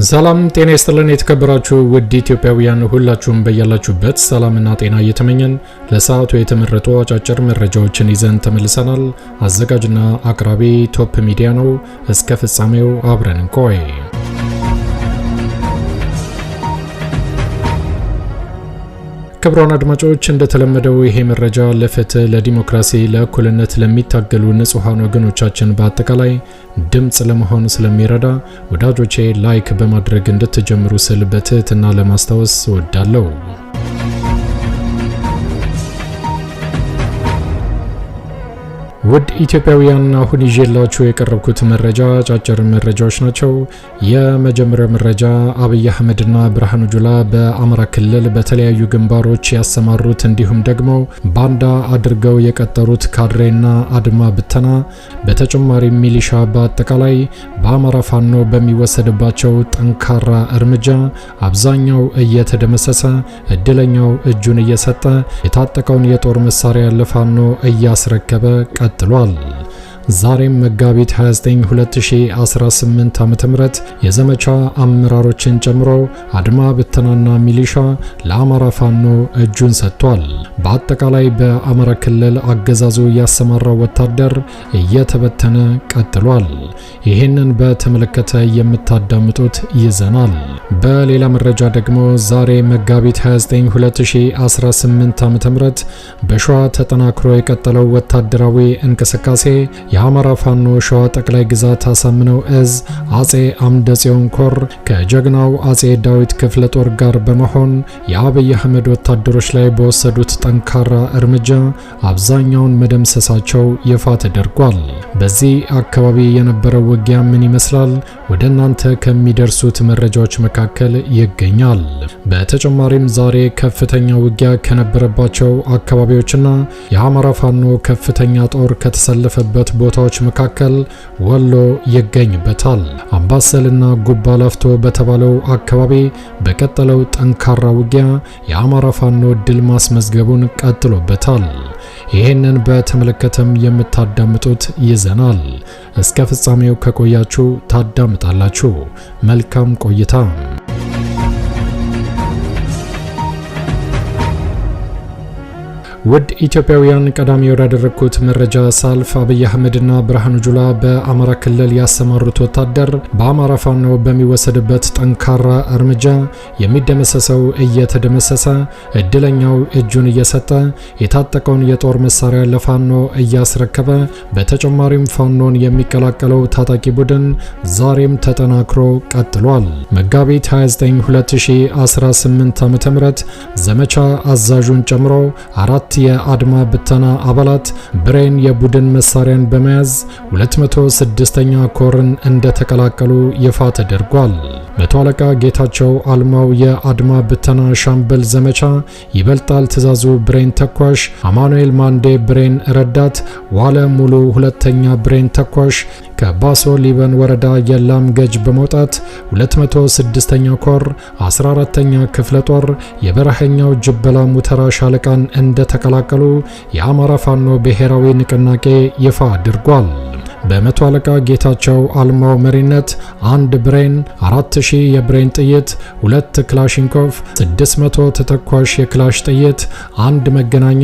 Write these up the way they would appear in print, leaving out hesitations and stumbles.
ሰላም ጤና ይስጥልን የተከበራችሁ ውድ ኢትዮጵያውያን ሁላችሁም በያላችሁበት ሰላምና ጤና እየተመኘን ለሰዓቱ የተመረጡ አጫጭር መረጃዎችን ይዘን ተመልሰናል። አዘጋጅና አቅራቢ ቶፕ ሚዲያ ነው። እስከ ፍጻሜው አብረን እንቆይ። ክቡራን አድማጮች እንደተለመደው ይሄ መረጃ ለፍትህ፣ ለዲሞክራሲ፣ ለእኩልነት ለሚታገሉ ንጹሃን ወገኖቻችን በአጠቃላይ ድምጽ ለመሆን ስለሚረዳ ወዳጆቼ ላይክ በማድረግ እንድትጀምሩ ስል በትህትና ለማስታወስ እወዳለሁ። ውድ ኢትዮጵያውያን አሁን ይዤላችሁ የቀረብኩት መረጃ አጫጭር መረጃዎች ናቸው። የመጀመሪያው መረጃ አብይ አህመድና ብርሃኑ ጁላ በአማራ ክልል በተለያዩ ግንባሮች ያሰማሩት እንዲሁም ደግሞ ባንዳ አድርገው የቀጠሩት ካድሬና አድማ ብተና በተጨማሪ ሚሊሻ በአጠቃላይ በአማራ ፋኖ በሚወሰድባቸው ጠንካራ እርምጃ አብዛኛው እየተደመሰሰ እድለኛው እጁን እየሰጠ የታጠቀውን የጦር መሳሪያ ለፋኖ እያስረከበ ቀጥሏል። ዛሬም መጋቢት 29 2018 ዓ.ም የዘመቻ አመራሮችን ጨምሮ አድማ ብተናና ሚሊሻ ለአማራ ፋኖ እጁን ሰጥቷል። በአጠቃላይ በአማራ ክልል አገዛዙ ያሰማራው ወታደር እየተበተነ ቀጥሏል። ይህንን በተመለከተ የምታዳምጡት ይዘናል። በሌላ መረጃ ደግሞ ዛሬ መጋቢት 29 2018 ዓ.ም በሸዋ ተጠናክሮ የቀጠለው ወታደራዊ እንቅስቃሴ የአማራ ፋኖ ሸዋ ጠቅላይ ግዛት አሳምነው እዝ አጼ አምደ ጽዮን ኮር ከጀግናው አጼ ዳዊት ክፍለ ጦር ጋር በመሆን የአብይ አህመድ ወታደሮች ላይ በወሰዱት ጠንካራ እርምጃ አብዛኛውን መደምሰሳቸው ይፋ ተደርጓል። በዚህ አካባቢ የነበረው ውጊያ ምን ይመስላል? ወደ እናንተ ከሚደርሱት መረጃዎች መካከል ይገኛል። በተጨማሪም ዛሬ ከፍተኛ ውጊያ ከነበረባቸው አካባቢዎችና የአማራ ፋኖ ከፍተኛ ጦር ከተሰለፈበት ቦታዎች መካከል ወሎ ይገኝበታል። አምባሰልና ጉባ ላፍቶ በተባለው አካባቢ በቀጠለው ጠንካራ ውጊያ የአማራ ፋኖ ድል ማስመዝገቡን ቀጥሎበታል። ይህንን በተመለከተም የምታዳምጡት ይዘናል። እስከ ፍጻሜው ከቆያችሁ ታዳምጣላችሁ። መልካም ቆይታ። ውድ ኢትዮጵያውያን ቀዳሚ ወዳደረኩት መረጃ ሳልፍ አብይ አህመድና ብርሃኑ ጁላ በአማራ ክልል ያሰማሩት ወታደር በአማራ ፋኖ በሚወሰድበት ጠንካራ እርምጃ የሚደመሰሰው እየተደመሰሰ እድለኛው እጁን እየሰጠ የታጠቀውን የጦር መሳሪያ ለፋኖ እያስረከበ በተጨማሪም ፋኖን የሚቀላቀለው ታጣቂ ቡድን ዛሬም ተጠናክሮ ቀጥሏል። መጋቢት 29 2018 ዓ.ም ዘመቻ አዛዡን ጨምሮ አራት የአድማ ብተና አባላት ብሬን የቡድን መሳሪያን በመያዝ 206ኛ ኮርን እንደተቀላቀሉ ይፋ ተደርጓል። መቶ አለቃ ጌታቸው አልማው የአድማ ብተና ሻምበል ዘመቻ ይበልጣል ትዛዙ ብሬን ተኳሽ፣ አማኑኤል ማንዴ ብሬን ረዳት፣ ዋለ ሙሉ ሁለተኛ ብሬን ተኳሽ ከባሶ ሊበን ወረዳ የላም ገጅ በመውጣት 206ኛ ኮር 14ኛ ክፍለ ጦር የበረሃኛው ጅበላ ሙተራ ሻለቃን እንደተቀላቀሉ የአማራ ፋኖ ብሔራዊ ንቅናቄ ይፋ አድርጓል። በመቶ አለቃ ጌታቸው አልማው መሪነት አንድ ብሬን 4000 የብሬን ጥይት፣ 2 ክላሽንኮቭ፣ 600 ተተኳሽ የክላሽ ጥይት፣ አንድ መገናኛ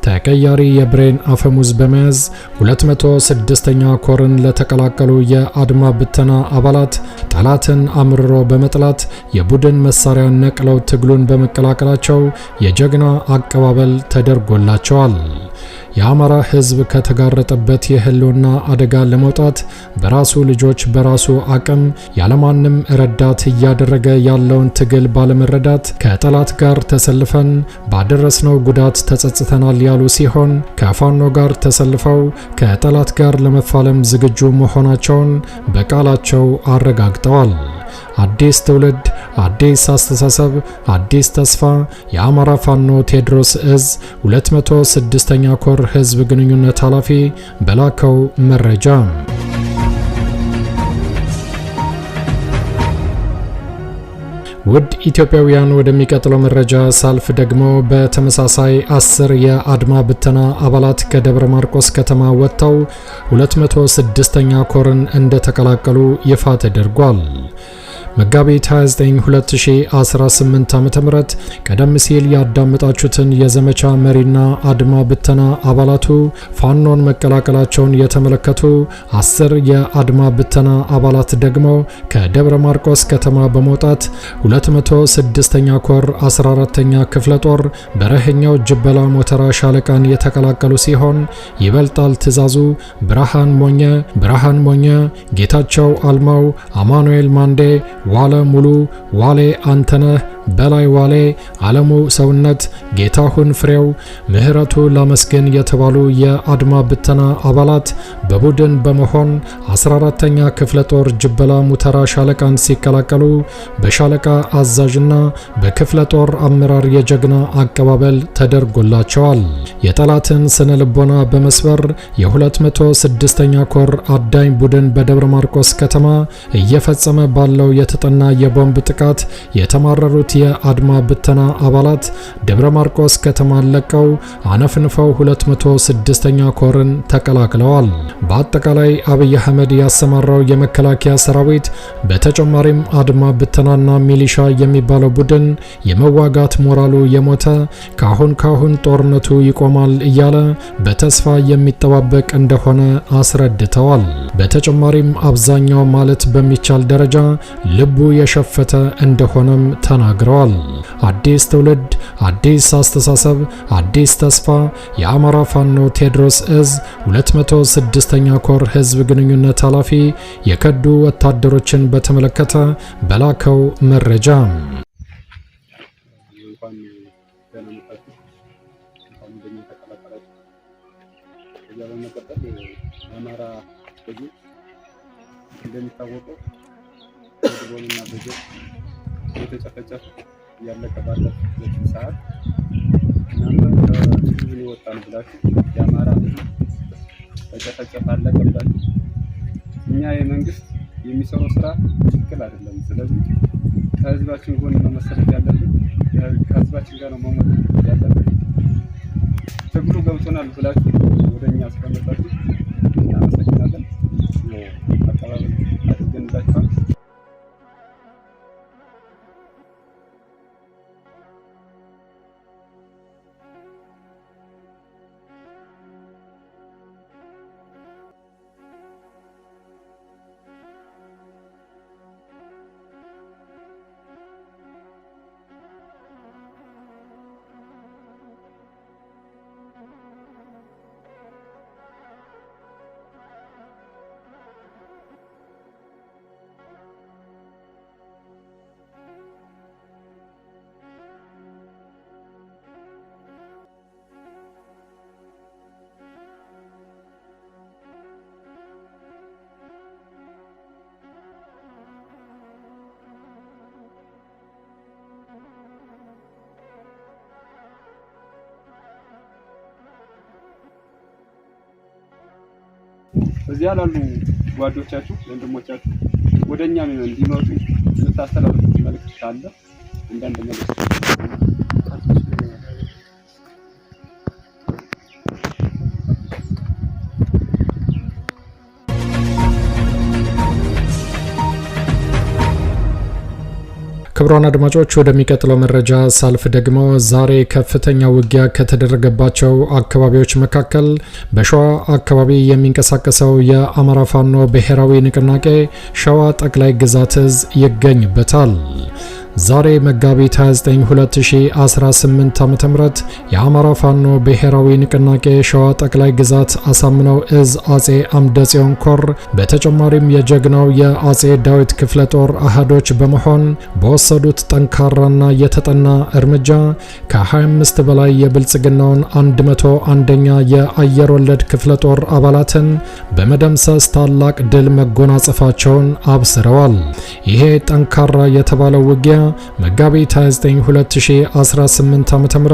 ተቀያሪ የብሬን አፈሙዝ በመያዝ 206ኛ ኮርን ለተቀላቀሉ የአድማ ብተና አባላት ጠላትን አምርሮ በመጥላት የቡድን መሳሪያ ነቅለው ትግሉን በመቀላቀላቸው የጀግና አቀባበል ተደርጎላቸዋል። የአማራ ሕዝብ ከተጋረጠበት የህልውና አደጋ ለመውጣት በራሱ ልጆች በራሱ አቅም ያለማንም ረዳት እያደረገ ያለውን ትግል ባለመረዳት ከጠላት ጋር ተሰልፈን ባደረስነው ጉዳት ተጸጽተናል ያሉ ሲሆን ከፋኖ ጋር ተሰልፈው ከጠላት ጋር ለመፋለም ዝግጁ መሆናቸውን በቃላቸው አረጋግጠዋል። አዲስ ትውልድ፣ አዲስ አስተሳሰብ፣ አዲስ ተስፋ። የአማራ ፋኖ ቴዎድሮስ እዝ 206ኛ ኮር ህዝብ ግንኙነት ኃላፊ በላከው መረጃ ውድ ኢትዮጵያውያን ወደሚቀጥለው መረጃ ሳልፍ ደግሞ በተመሳሳይ 10 የአድማ ብተና አባላት ከደብረ ማርቆስ ከተማ ወጥተው 206ኛ ኮርን እንደተቀላቀሉ ይፋ ተደርጓል። መጋቢት 29 2018 ዓ.ም ቀደም ሲል ያዳመጣችሁትን የዘመቻ መሪና አድማ ብተና አባላቱ ፋኖን መቀላቀላቸውን የተመለከቱ 10 የአድማ ብተና አባላት ደግሞ ከደብረ ማርቆስ ከተማ በመውጣት 206ኛ ኮር 14ኛ ክፍለ ጦር በረህኛው ጅበላ ሞተራ ሻለቃን የተቀላቀሉ ሲሆን ይበልጣል ትዛዙ፣ ብርሃን ሞኘ፣ ጌታቸው አልማው፣ አማኑኤል ማንዴ፣ ዋለ ሙሉ፣ ዋሌ አንተነህ፣ በላይ ዋሌ፣ አለሙ ሰውነት፣ ጌታሁን ፍሬው፣ ምህረቱ ላመስገን የተባሉ የአድማ ብተና አባላት በቡድን በመሆን 14ኛ ክፍለ ጦር ጅበላ ሙተራ ሻለቃን ሲቀላቀሉ በሻለቃ አዛዥና በክፍለ ጦር አመራር የጀግና አቀባበል ተደርጎላቸዋል። የጠላትን ስነ ልቦና በመስበር የ206ኛ ኮር አዳኝ ቡድን በደብረ ማርቆስ ከተማ እየፈጸመ ባለው የተጠና የቦምብ ጥቃት የተማረሩት የአድማ ብተና አባላት ደብረ ማርቆስ ከተማን ለቀው አነፍንፈው 206ኛ ኮርን ተቀላቅለዋል። በአጠቃላይ አብይ አህመድ ያሰማራው የመከላከያ ሰራዊት በተጨማሪም አድማ ብተናና ሚሊሻ የሚባለው ቡድን የመዋጋት ሞራሉ የሞተ ካሁን ጦርነቱ ይቆማል እያለ በተስፋ የሚጠባበቅ እንደሆነ አስረድተዋል። በተጨማሪም አብዛኛው ማለት በሚቻል ደረጃ ልቡ የሸፈተ እንደሆነም ተናግረዋል። አዲስ ትውልድ፣ አዲስ አስተሳሰብ፣ አዲስ ተስፋ የአማራ ፋኖ ቴዎድሮስ እዝ 206ኛ ኮር ህዝብ ግንኙነት ኃላፊ የከዱ ወታደሮችን በተመለከተ በላከው መረጃ እንደሚታወቀው ድሮንና በጀት የተጨፈጨፈ ያለቀ ባለበት ሰዓት እናንተ ከህዝብ ወጣን ብላችሁ የአማራ ህዝብ ተጨፈጨፈ አለቀ ብላችሁ እኛ የመንግስት የሚሰራው ስራ ትክክል አይደለም። ስለዚህ ከህዝባችን ጎን መመሰረት ያለብን ከህዝባችን ጋር ነው መሞት ያለብን። ትግሉ ገብቶናል ብላችሁ ወደኛ አስቀምጣችሁ እናመሰግናለን። አቀባበል አድርገንላችኋል። እዚያ ላሉ ጓዶቻችሁ ወንድሞቻችሁ ወደኛ እንዲመጡ የምታስተላልፉት መልእክት ካለ አንዳንድ መልእክት ክቡራን አድማጮች ወደሚቀጥለው መረጃ ሳልፍ ደግሞ ዛሬ ከፍተኛ ውጊያ ከተደረገባቸው አካባቢዎች መካከል በሸዋ አካባቢ የሚንቀሳቀሰው የአማራ ፋኖ ብሔራዊ ንቅናቄ ሸዋ ጠቅላይ ግዛት እዝ ይገኝበታል። ዛሬ መጋቢት 29 2018 ዓ.ም የአማራ ፋኖ ብሔራዊ ንቅናቄ ሸዋ ጠቅላይ ግዛት አሳምነው እዝ አጼ አምደ ጽዮን ኮር በተጨማሪም የጀግናው የአጼ ዳዊት ክፍለ ጦር አሃዶች በመሆን በወሰዱት ጠንካራና የተጠና እርምጃ ከ25 በላይ የብልጽግናውን 101ኛ የአየር ወለድ ክፍለ ጦር አባላትን በመደምሰስ ታላቅ ድል መጎናጸፋቸውን አብስረዋል። ይሄ ጠንካራ የተባለው ውጊያ መጋቢት 29 2018 ዓ.ም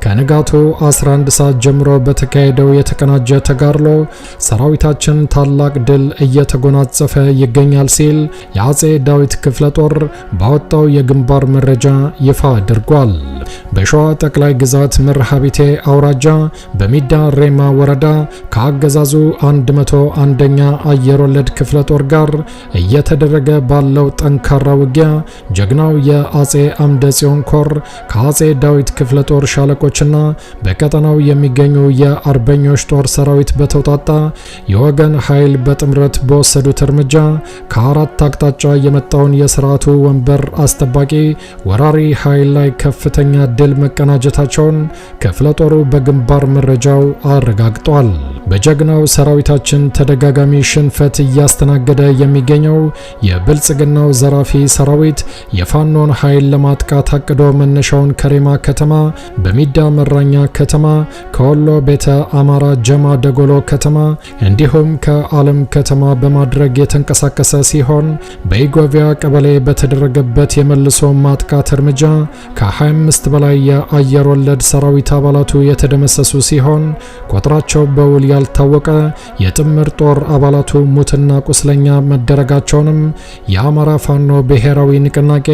ከንጋቱ 11 ሰዓት ጀምሮ በተካሄደው የተቀናጀ ተጋድሎ ሰራዊታችን ታላቅ ድል እየተጎናጸፈ ይገኛል ሲል የአጼ ዳዊት ክፍለ ጦር ባወጣው የግንባር መረጃ ይፋ አድርጓል። በሸዋ ጠቅላይ ግዛት መርሐቤቴ አውራጃ በሚዳ ሬማ ወረዳ ከአገዛዙ 101ኛ አየር ወለድ ክፍለ ጦር ጋር እየተደረገ ባለው ጠንካራ ውጊያ ጀግናው የአጼ አምደ ጽዮን ኮር ከአጼ ዳዊት ክፍለ ጦር ሻለቆችና በቀጠናው የሚገኙ የአርበኞች ጦር ሰራዊት በተውጣጣ የወገን ኃይል በጥምረት በወሰዱት እርምጃ ከአራት አቅጣጫ የመጣውን የስርዓቱ ወንበር አስጠባቂ ወራሪ ኃይል ላይ ከፍተኛ ድል መቀናጀታቸውን ክፍለ ጦሩ በግንባር መረጃው አረጋግጧል። በጀግናው ሰራዊታችን ተደጋጋሚ ሽንፈት እያስተናገደ የሚገኘው የብልጽግናው ዘራፊ ሰራዊት የፋኖን ኃይል ለማጥቃት አቅዶ መነሻውን ከሬማ ከተማ፣ በሚዳ መራኛ ከተማ፣ ከወሎ ቤተ አማራ ጀማ ደጎሎ ከተማ እንዲሁም ከዓለም ከተማ በማድረግ የተንቀሳቀሰ ሲሆን በኢጎቪያ ቀበሌ በተደረገበት የመልሶ ማጥቃት እርምጃ ከ25 በላይ የአየር ወለድ ሰራዊት አባላቱ የተደመሰሱ ሲሆን ቁጥራቸው በውል ያልታወቀ የጥምር ጦር አባላቱ ሙትና ቁስለኛ መደረጋቸውንም የአማራ ፋኖ ብሔራዊ ንቅናቄ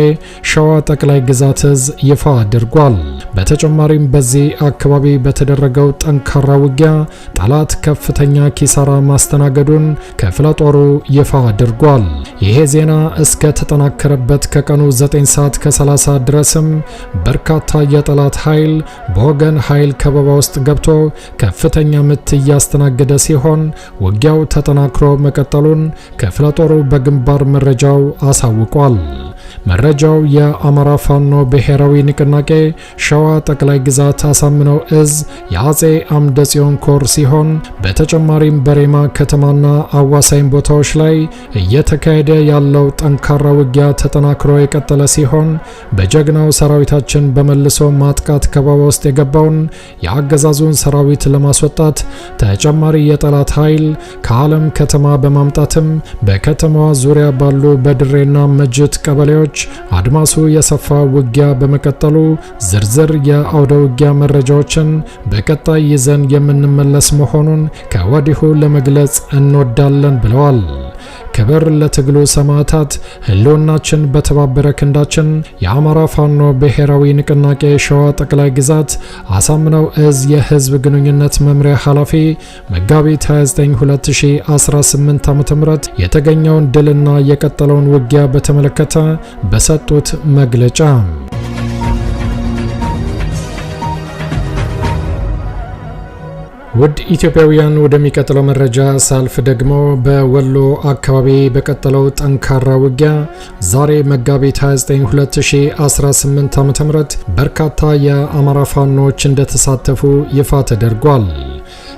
ሸዋ ጠቅላይ ግዛት እዝ ይፋ አድርጓል። በተጨማሪም በዚህ አካባቢ በተደረገው ጠንካራ ውጊያ ጠላት ከፍተኛ ኪሳራ ማስተናገዱን ክፍለ ጦሩ ይፋ አድርጓል። ይሄ ዜና እስከ ተጠናከረበት ከቀኑ 9 ሰዓት ከ30 ድረስም በርካታ የጠላት ኃይል በወገን ኃይል ከበባ ውስጥ ገብቶ ከፍተኛ ምት እያስተናገደ ሲሆን ውጊያው ተጠናክሮ መቀጠሉን ክፍለ ጦሩ በግንባር መረጃው አሳውቋል። መረጃው የአማራ ፋኖ ብሔራዊ ንቅናቄ ሸዋ ጠቅላይ ግዛት አሳምነው እዝ የአጼ አምደ ጽዮን ኮር ሲሆን በተጨማሪም በሬማ ከተማና አዋሳኝ ቦታዎች ላይ እየተካሄደ ያለው ጠንካራ ውጊያ ተጠናክሮ የቀጠለ ሲሆን በጀግናው ሰራዊታችን በመልሶ ማጥቃት ከበባ ውስጥ የገባውን የአገዛዙን ሰራዊት ለማስወጣት ተጨማሪ የጠላት ኃይል ከዓለም ከተማ በማምጣትም በከተማዋ ዙሪያ ባሉ በድሬና መጅት ቀበሌዎች አድማሱ የሰፋ ውጊያ በመቀጠሉ ዝርዝር የአውደ ውጊያ መረጃዎችን በቀጣይ ይዘን የምንመለስ መሆኑን ከወዲሁ ለመግለጽ እንወዳለን ብለዋል። ክብር ለትግሉ ሰማዕታት፣ ህልውናችን በተባበረ ክንዳችን። የአማራ ፋኖ ብሔራዊ ንቅናቄ ሸዋ ጠቅላይ ግዛት አሳምነው እዝ የህዝብ ግንኙነት መምሪያ ኃላፊ መጋቢት 29 2018 ዓ.ም የተገኘውን ድልና የቀጠለውን ውጊያ በተመለከተ በሰጡት መግለጫ ውድ ኢትዮጵያውያን ወደሚቀጥለው መረጃ ሳልፍ ደግሞ በወሎ አካባቢ በቀጠለው ጠንካራ ውጊያ ዛሬ መጋቢት 29 2018 ዓ.ም በርካታ የአማራ ፋኖች እንደተሳተፉ ይፋ ተደርጓል።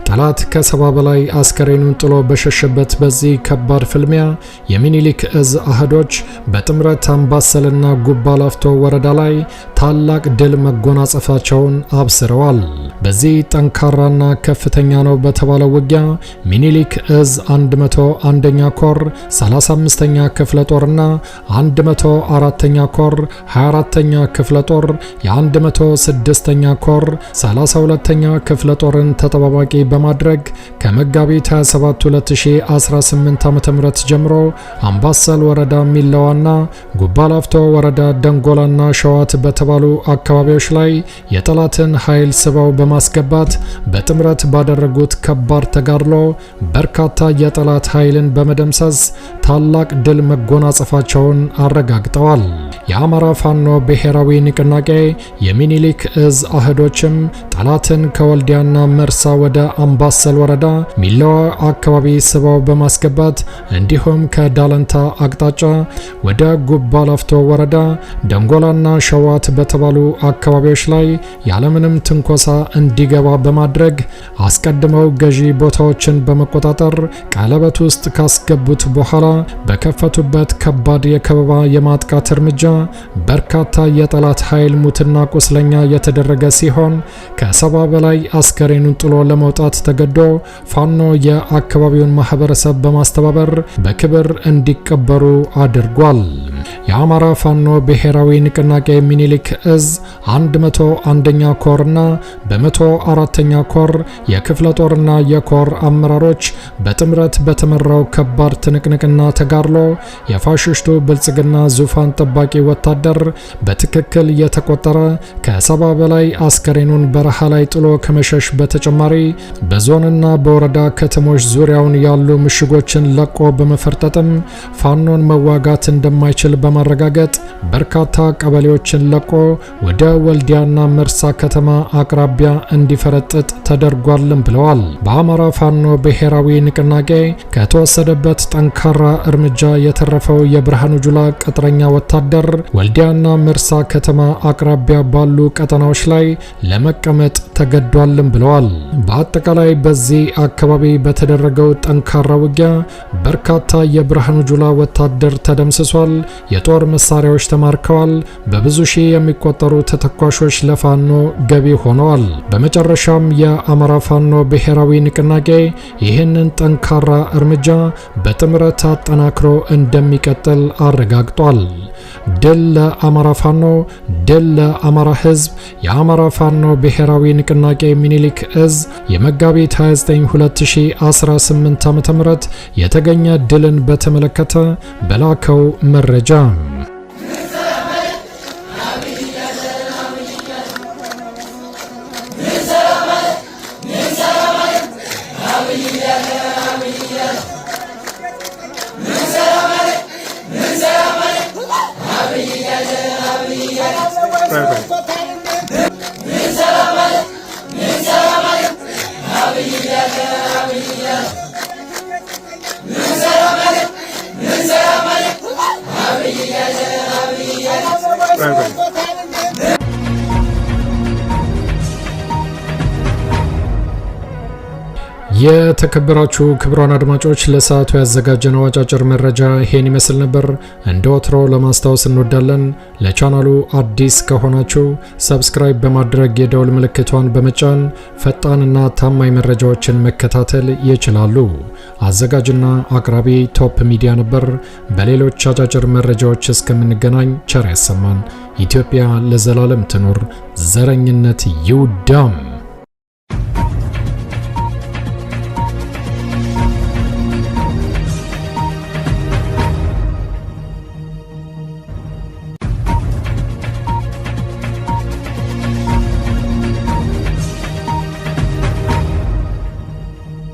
ጠላት ከ70 በላይ አስከሬኑን ጥሎ በሸሸበት በዚህ ከባድ ፍልሚያ የሚኒሊክ እዝ አህዶች በጥምረት አምባሰልና ጉባ ላፍቶ ወረዳ ላይ ታላቅ ድል መጎናጸፋቸውን አብስረዋል። በዚህ ጠንካራና ከፍተኛ ነው በተባለው ውጊያ ሚኒሊክ እዝ 101ኛ ኮር 35ኛ ክፍለ ጦርና 104ኛ ኮር 24ኛ ክፍለ ጦር የ106ኛ ኮር 32ኛ ክፍለ ጦርን ተጠባባቂ በማድረግ ከመጋቢት 27 2018 ዓ.ም ጀምሮ አምባሰል ወረዳ ሚለዋና ጉባ ላፍቶ ወረዳ ደንጎላና ሸዋት በተባሉ አካባቢዎች ላይ የጠላትን ኃይል ስበው በማስገባት በጥምረት ባደረጉት ከባድ ተጋድሎ በርካታ የጠላት ኃይልን በመደምሰስ ታላቅ ድል መጎናጸፋቸውን አረጋግጠዋል። የአማራ ፋኖ ብሔራዊ ንቅናቄ የሚኒሊክ እዝ አህዶችም ጠላትን ከወልዲያና መርሳ ወደ አምባሰል ወረዳ ሚለዋ አካባቢ ስበው በማስገባት እንዲሁም ከዳለንታ አቅጣጫ ወደ ጉባ ላፍቶ ወረዳ ደንጎላና ሸዋት በተባሉ አካባቢዎች ላይ ያለምንም ትንኮሳ እንዲገባ በማድረግ አስቀድመው ገዢ ቦታዎችን በመቆጣጠር ቀለበት ውስጥ ካስገቡት በኋላ በከፈቱበት ከባድ የከበባ የማጥቃት እርምጃ በርካታ የጠላት ኃይል ሙትና ቁስለኛ የተደረገ ሲሆን ከ70 በላይ አስከሬኑን ጥሎ ለመውጣት ተገዶ ፋኖ የአካባቢውን ማህበረሰብ በማስተባበር በክብር እንዲቀበሩ አድርጓል። የአማራ ፋኖ ብሔራዊ ንቅናቄ ሚኒሊክ እዝ 101ኛ ኮርና በ104ኛ ኮር የክፍለ ጦርና የኮር አመራሮች በጥምረት በተመራው ከባድ ትንቅንቅና ተጋድሎ የፋሽስቱ ብልጽግና ዙፋን ጠባቂ ወታደር በትክክል የተቆጠረ ከ70 በላይ አስከሬኑን በረሃ ላይ ጥሎ ከመሸሽ በተጨማሪ በዞንና በወረዳ ከተሞች ዙሪያውን ያሉ ምሽጎችን ለቆ በመፈርጠጥም ፋኖን መዋጋት እንደማይችል በማረጋገጥ በርካታ ቀበሌዎችን ለቆ ወደ ወልዲያና መርሳ ከተማ አቅራቢያ እንዲፈረጥጥ ተደርጓልም ብለዋል። በአማራ ፋኖ ብሔራዊ ንቅናቄ ከተወሰደበት ጠንካራ እርምጃ የተረፈው የብርሃኑ ጁላ ቅጥረኛ ወታደር ወልዲያና መርሳ ከተማ አቅራቢያ ባሉ ቀጠናዎች ላይ ለመቀመጥ ተገዷልም ብለዋል። በአጠቃላይ በዚህ አካባቢ በተደረገው ጠንካራ ውጊያ በርካታ የብርሃኑ ጁላ ወታደር ተደምስሷል፣ የጦር መሳሪያዎች ተማርከዋል፣ በብዙ ሺህ የሚቆጠሩ ተተኳሾች ለፋኖ ገቢ ሆነዋል። በመጨረሻም የአማራ ፋኖ ብሔራዊ ንቅናቄ ይህንን ጠንካራ እርምጃ በጥምረት አጠናክሮ እንደሚቀጥል አረጋግጧል። ድል ለአማራ ፋኖ፣ ድል ለአማራ ሕዝብ። የአማራ ፋኖ ብሔራዊ ንቅናቄ ሚኒሊክ እዝ የመጋቢት 29 2018 ዓ.ም የተገኘ ድልን በተመለከተ በላከው መረጃ የተከበራችሁ ክቡራን አድማጮች ለሰዓቱ ያዘጋጀነው አጫጭር መረጃ ይሄን ይመስል ነበር። እንደ ወትሮ ለማስታወስ እንወዳለን ለቻናሉ አዲስ ከሆናችሁ ሰብስክራይብ በማድረግ የደውል ምልክቷን በመጫን ፈጣንና ታማኝ መረጃዎችን መከታተል ይችላሉ። አዘጋጅና አቅራቢ ቶፕ ሚዲያ ነበር። በሌሎች አጫጭር መረጃዎች እስከምንገናኝ ቸር ያሰማን። ኢትዮጵያ ለዘላለም ትኑር። ዘረኝነት ይውደም።